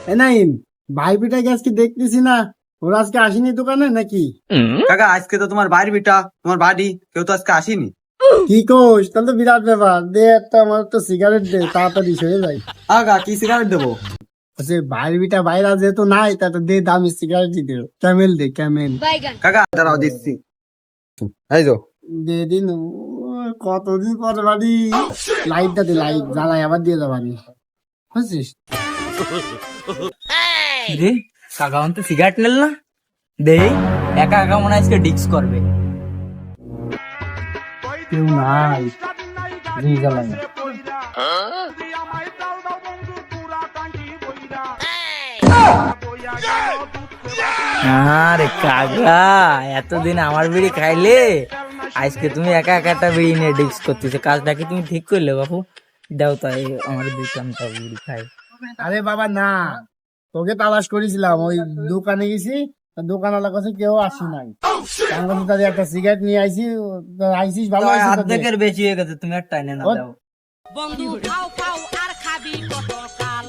এ নাইম, ভাই বিটা কি আজকে দেখতেছি না, ওরা আজকে আসেনি দোকানে নাকি? কাকা আজকে তো তোমার বাড়ির বিটা, তোমার বাড়ি কেউ তো আজকে আসেনি। কি কোস, তাহলে তো বিরাট ব্যাপার। দে একটা, আমার একটা সিগারেট দে, তাড়াতাড়ি সরে যাই। কাকা কি সিগারেট দেবো? আচ্ছা, ভাইয়ের বিটা বাইরা যেহেতু নাই, তা তো দে দামি সিগারেট দে, ক্যামেল দে, ক্যামেল কাকা দাঁড়াও দিচ্ছি। এই তো দে দিন। কতদিন পরে বাড়ি। লাইটটা দে, লাইট জ্বালাই আবার দিয়ে যাবানি, বুঝছিস? রে কাকা তো সিগারেট নিল না, দে একা একা মনে হয় আজকে ডিক্স করবে। কেউ নাই, জি জ্বালাই। আরে কাকা, এতদিন আমার বিড়ি খাইলে আজকে তুমি একা একা একটা বিড়ি নিয়ে ডিক্স করতেছো, কাজটা কি তুমি ঠিক করলে বাপু? দাও তাই আমার দুটো বিড়ি খাই। আরে বাবা না, তোকে তালাশ করেছিলাম, ওই দোকানে গেছি, দোকানওয়ালার কাছে কেউ আসি নাই, তার কাছে তাদের একটা সিগারেট নিয়ে আইছি। আইসিস ভালো হয়েছে তো দে। অর্ধেকের বেশি হয়ে গেছে, তুমি একটা এনে না ও- দাও। বন্ধু খাও খাও আর খাবি কত কাল